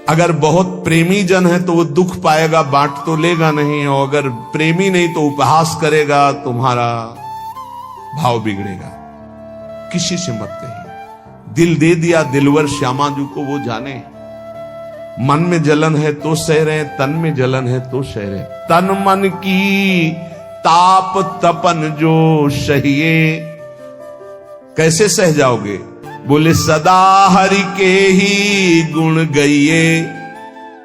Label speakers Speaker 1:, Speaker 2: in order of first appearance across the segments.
Speaker 1: अगर बहुत प्रेमी जन है तो वो दुख पाएगा, बांट तो लेगा नहीं, और अगर प्रेमी नहीं तो उपहास करेगा, तुम्हारा भाव बिगड़ेगा। किसी से मत कहिए। दिल दे दिया दिलवर श्यामा जी को, वो जाने। मन में जलन है तो सह रहे, तन में जलन है तो सह रहे। तन मन की ताप तपन जो सहिए, कैसे सह जाओगे? बोले सदा हरि के ही गुण गइए।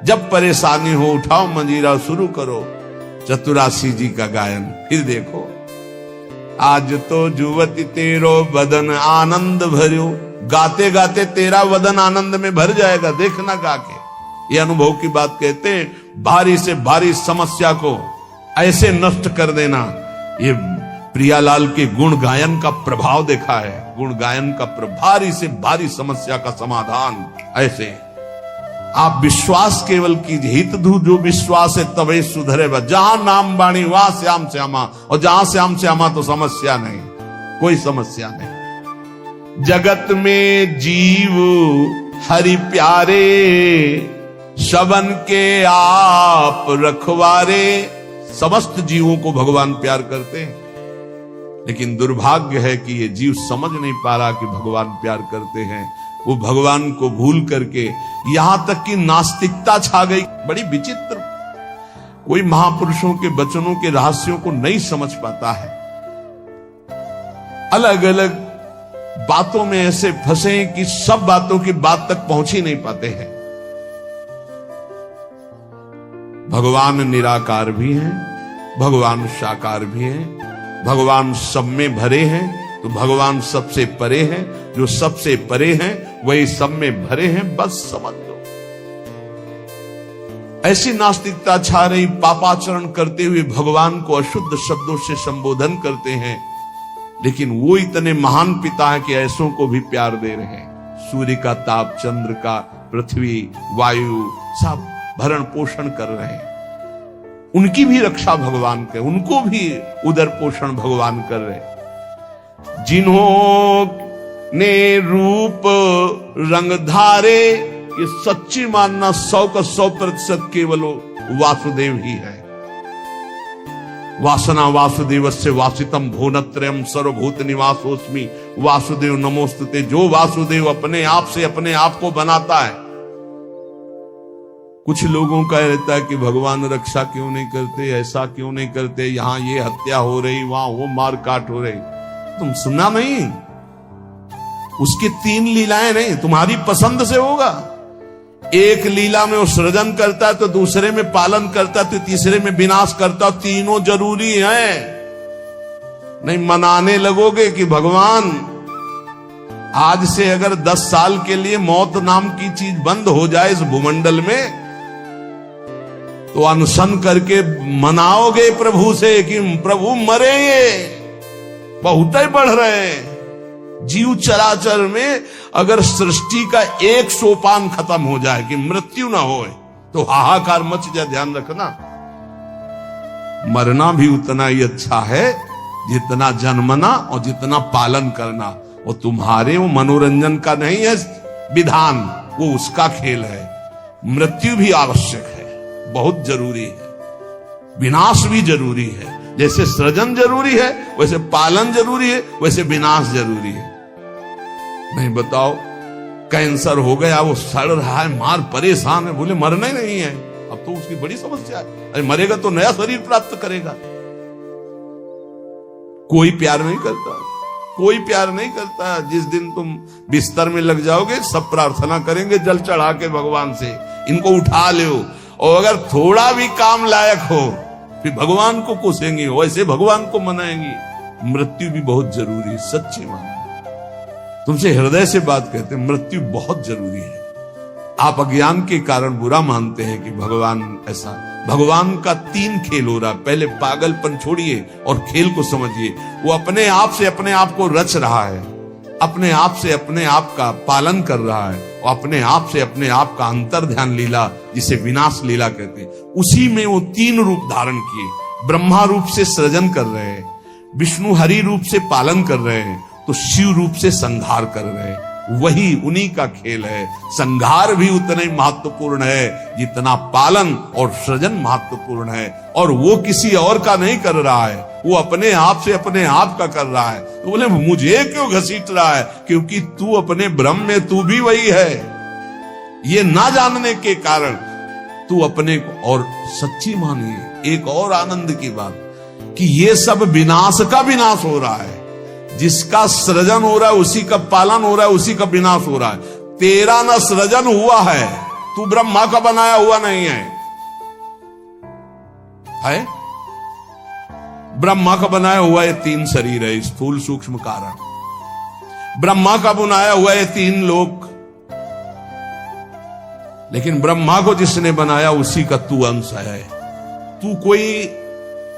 Speaker 1: जब परेशानी हो उठाओ मंजीरा, शुरू करो चतुरासी जी का गायन। फिर देखो, आज तो जुवती तेरो बदन आनंद भर्यो। गाते गाते तेरा वदन आनंद में भर जाएगा, देखना गा के। ये अनुभव की बात कहते हैं। भारी से भारी समस्या को ऐसे नष्ट कर देना, ये प्रियालाल के गुण गायन का प्रभाव देखा है। गुण गायन का भारी से भारी समस्या का समाधान ऐसे। आप विश्वास केवल कीजिए, हित धू जो विश्वास है तबे सुधरे। जहां नाम बाणी वहां श्याम श्यामा, और जहां श्याम श्यामा तो समस्या नहीं, कोई समस्या नहीं। जगत में जीव हरि प्यारे, शबन के आप रखवारे। समस्त जीवों को भगवान प्यार करते हैं, लेकिन दुर्भाग्य है कि ये जीव समझ नहीं पा रहा कि भगवान प्यार करते हैं। वो भगवान को भूल करके यहां तक कि नास्तिकता छा गई। बड़ी विचित्र। कोई महापुरुषों के वचनों के रहस्यों को नहीं समझ पाता है। अलग अलग बातों में ऐसे फंसे कि सब बातों की बात तक पहुंच ही नहीं पाते हैं। भगवान निराकार भी हैं, भगवान साकार भी हैं, भगवान सब में भरे हैं, तो भगवान सबसे परे हैं। जो सबसे परे हैं वही सब में भरे हैं, बस समझ लो। ऐसी नास्तिकता छा रही, पापाचरण करते हुए भगवान को अशुद्ध शब्दों से संबोधन करते हैं, लेकिन वो इतने महान पिता है कि ऐसों को भी प्यार दे रहे हैं। सूर्य का ताप, चंद्र का, पृथ्वी, वायु, सब भरण पोषण कर रहे हैं। उनकी भी रक्षा भगवान करे, उनको भी उदर पोषण भगवान कर रहे। जिन्होंने रूप रंग धारे, ये सच्ची मानना 100 का 100% केवल वासुदेव ही है। वासना वासुदेवस्य वासितम भुवनत्रयम् सर्वभूत निवासोस्मि वासुदेव नमोस्तुते। जो वासुदेव अपने आप से अपने आप को बनाता है। कुछ लोगों का रहता है कि भगवान रक्षा क्यों नहीं करते, ऐसा क्यों नहीं करते, यहां ये हत्या हो रही, वहां वो मार काट हो रही। तुम सुना नहीं? उसकी 3 लीलाएं नहीं, तुम्हारी पसंद से होगा। एक लीला में वो सृजन करता है, तो दूसरे में पालन करता है, तो तीसरे में विनाश करता है। तीनों जरूरी हैं। नहीं मनाने लगोगे कि भगवान आज से अगर 10 साल के लिए मौत नाम की चीज बंद हो जाए इस भूमंडल में, तो अनशन करके मनाओगे प्रभु से कि प्रभु मरे, ये बहुत ही बढ़ रहे हैं। जीव चराचर में अगर सृष्टि का एक सोपान खत्म हो जाए कि मृत्यु ना हो, तो हाहाकार मच जाए। ध्यान रखना, मरना भी उतना ही अच्छा है जितना जन्मना और जितना पालन करना। और तुम्हारे वो मनोरंजन का नहीं है विधान, वो उसका खेल है। मृत्यु भी आवश्यक है, बहुत जरूरी है। विनाश भी जरूरी है। जैसे सृजन जरूरी है, वैसे पालन जरूरी है, वैसे विनाश जरूरी है। नहीं बताओ, कैंसर हो गया, वो सड़ रहा है, मार परेशान है, बोले मरना ही नहीं है। अब तो उसकी बड़ी समस्या है। अरे मरेगा तो नया शरीर प्राप्त करेगा। कोई प्यार नहीं करता, कोई प्यार नहीं करता। जिस दिन तुम बिस्तर में लग जाओगे, सब प्रार्थना करेंगे जल चढ़ा के भगवान से, इनको उठा लो। और अगर थोड़ा भी काम लायक हो, फिर भगवान को कोसेंगे, वैसे भगवान को मनाएंगे। मृत्यु भी बहुत जरूरी है, सच्ची मानो। तुमसे हृदय से बात कहते हैं, मृत्यु बहुत जरूरी है। आप अज्ञान के कारण बुरा मानते हैं कि भगवान ऐसा। भगवान का 3 खेल हो रहा। पहले पागलपन छोड़िए और खेल को समझिए। वो अपने आप से अपने आप को रच रहा है, अपने आप से अपने आप का पालन कर रहा है, और अपने आप से अपने आप का अंतर ध्यान लीला, जिसे विनाश लीला कहते हैं, उसी में वो 3 रूप धारण किए। ब्रह्मा रूप से सृजन कर रहे हैं, विष्णु हरि रूप से पालन कर रहे हैं, तो शिव रूप से संहार कर रहे हैं। वही उन्हीं का खेल है। संहार भी उतना ही महत्वपूर्ण है जितना पालन और सृजन महत्वपूर्ण है, और वो किसी और का नहीं कर रहा है, वो अपने आप से अपने आप का कर रहा है। तो बोले मुझे क्यों घसीट रहा है? क्योंकि तू अपने ब्रह्म में तू भी वही है। ये ना जानने के कारण तू अपने को और सच्ची मानिए। एक और आनंद की बात कि ये सब विनाश का विनाश हो रहा है। जिसका सृजन हो रहा है उसी का पालन हो रहा है, उसी का विनाश हो रहा है। तेरा ना सृजन हुआ है, तू ब्रह्मा का बनाया हुआ नहीं है। ब्रह्मा का बनाया हुआ ये 3 शरीर है, स्थूल सूक्ष्म कारण। ब्रह्मा का बनाया हुआ ये 3 लोक। लेकिन ब्रह्मा को जिसने बनाया उसी का तू अंश है। तू कोई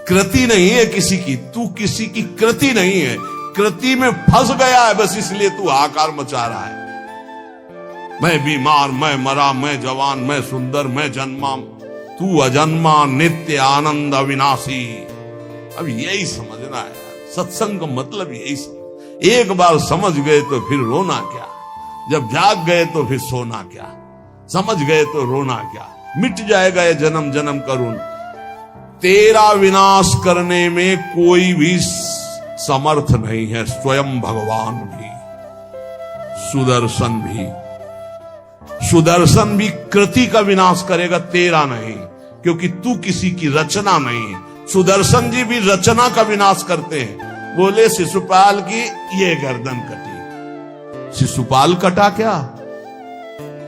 Speaker 1: कृति नहीं है किसी की, तू किसी की कृति नहीं है। कृति में फंस गया है, बस इसलिए तू हाहाकार मचा रहा है। मैं बीमार, मैं मरा, मैं जवान, मैं सुंदर, मैं जन्मा। तू अजन्मा, नित्य आनंद अविनाशी। अब यही समझना है। सत्संग का मतलब यही समझ। एक बार समझ गए तो फिर रोना क्या, जब जाग गए तो फिर सोना क्या, समझ गए तो रोना क्या। मिट जाएगा ये जन्म जन्म का ऋण। तेरा विनाश करने में कोई भी समर्थ नहीं है। स्वयं भगवान भी, सुदर्शन भी कृति का विनाश करेगा, तेरा नहीं, क्योंकि तू किसी की रचना नहीं है। सुदर्शन जी भी रचना का विनाश करते हैं। बोले शिशुपाल की ये गर्दन कटी। शिशुपाल कटा क्या?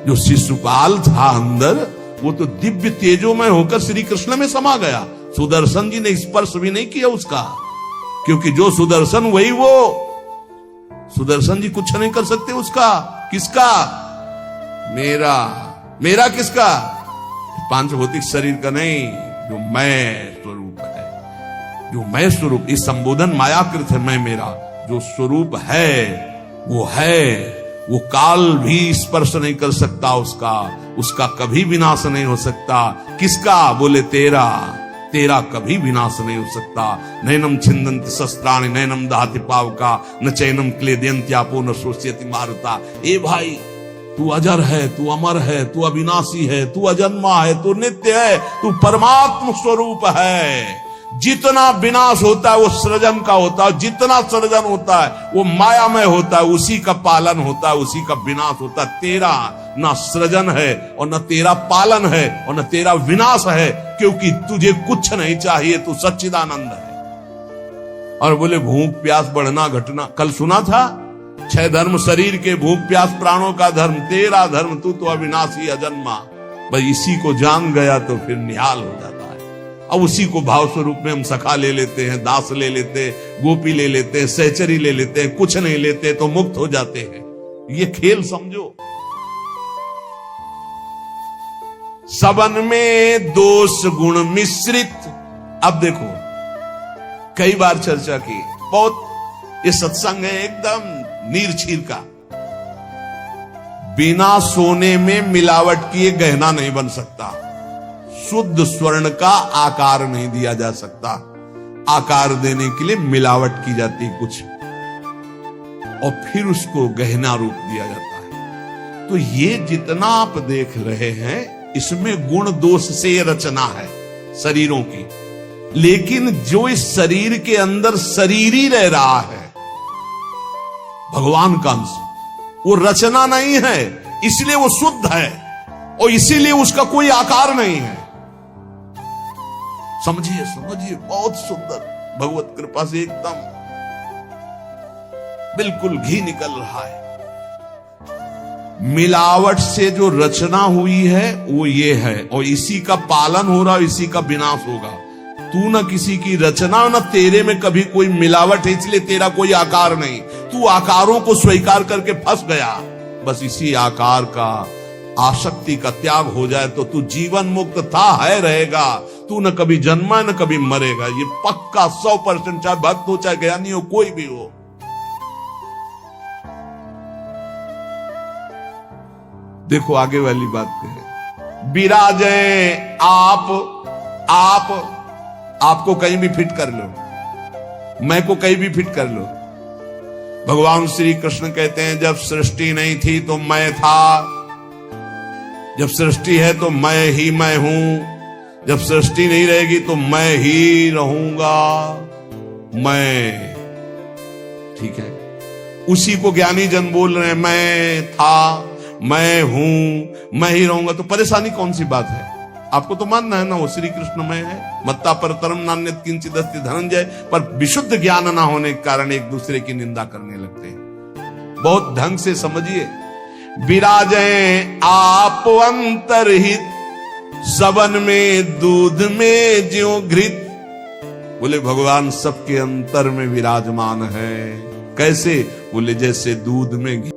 Speaker 1: जो शिशुपाल था अंदर, वो तो दिव्य तेजोमय होकर श्री कृष्ण में समा गया। सुदर्शन जी ने स्पर्श भी नहीं किया उसका, क्योंकि जो सुदर्शन वही वो। सुदर्शन जी कुछ नहीं कर सकते उसका। किसका? मेरा किसका? 5 भौतिक शरीर का नहीं, जो मैं स्वरूप है। जो मैं स्वरूप, इस संबोधन मायाकृत है। मैं मेरा जो स्वरूप है वो काल भी स्पर्श नहीं कर सकता उसका कभी विनाश नहीं हो सकता। किसका? बोले तेरा कभी विनाश नहीं हो सकता। नैनम छिंदन्ति शस्त्राणि नैनम दहति पावका न चैनम क्लेदयन्त्यापो न शोष्यति मारुता। ए भाई, तू अजर है, तू अमर है, तू अविनाशी है, तू अजन्मा है, तू नित्य है, तू परमात्म स्वरूप है। जितना विनाश होता है वो सृजन का होता है, जितना सृजन होता है वो मायामय होता है, उसी का पालन होता है, उसी का विनाश होता है। तेरा ना सृजन है और न तेरा पालन है और न तेरा विनाश है, क्योंकि तुझे कुछ नहीं चाहिए, तू सच्चिदानंद है। और बोले भूख प्यास बढ़ना घटना, कल सुना था 6 धर्म शरीर के, भूख प्यास प्राणों का धर्म, तेरा धर्म तू तो अविनाशी अजन्मा। बस इसी को जान गया तो फिर निहाल हो जाता है। अब उसी को भाव स्वरूप में हम सखा ले लेते हैं, दास ले लेते हैं, गोपी ले लेते हैं, सहचरी ले लेते हैं, कुछ नहीं लेते तो मुक्त हो जाते हैं। ये खेल समझो। सबन में दोष गुण मिश्रित। अब देखो, कई बार चर्चा की, बहुत ये सत्संग है एकदम नीरछीर का। बिना सोने में मिलावट किए गहना नहीं बन सकता। शुद्ध स्वर्ण का आकार नहीं दिया जा सकता। आकार देने के लिए मिलावट की जाती है कुछ, और फिर उसको गहना रूप दिया जाता है। तो ये जितना आप देख रहे हैं, इसमें गुण दोष से रचना है शरीरों की। लेकिन जो इस शरीर के अंदर शरीर ही रह रहा है, भगवान का अंश, वो रचना नहीं है, इसलिए वो शुद्ध है और इसीलिए उसका कोई आकार नहीं है। समझिए, बहुत सुंदर, भगवत कृपा से एकदम बिल्कुल घी निकल रहा है। मिलावट से जो रचना हुई है वो ये है, और इसी का पालन हो रहा, इसी का विनाश होगा। तू न किसी की रचना, न तेरे में कभी कोई मिलावट है, इसलिए तेरा कोई आकार नहीं। तू आकारों को स्वीकार करके फंस गया। बस इसी आकार का, आसक्ति का त्याग हो जाए तो तू जीवन मुक्त था, है, रहेगा। तू न कभी जन्मा न कभी मरेगा, ये पक्का 100%, चाहे भक्त हो चाहे ज्ञानी हो, कोई भी हो। देखो आगे वाली बात कहे, विराजे आपको कहीं भी फिट कर लो, मैं को कहीं भी फिट कर लो, भगवान श्री कृष्ण कहते हैं जब सृष्टि नहीं थी तो मैं था, जब सृष्टि है तो मैं हूं, जब सृष्टि नहीं रहेगी तो मैं ही रहूंगा। मैं, ठीक है, उसी को ज्ञानी जन बोल रहे हैं, मैं था, मैं हूं, मैं ही रहूंगा। तो परेशानी कौन सी बात है? आपको तो मानना है ना वो श्री कृष्ण में है। मत्ता परतरम नान्यत् किंचित् अस्ति धनंजय। पर विशुद्ध ज्ञान ना होने के कारण एक दूसरे की निंदा करने लगते हैं। बहुत ढंग से समझिए। विराजें आप अंतरहित, सबन में दूध में ज्यों घृत। बोले भगवान सबके अंतर में विराजमान है। कैसे? बोले जैसे दूध में घी।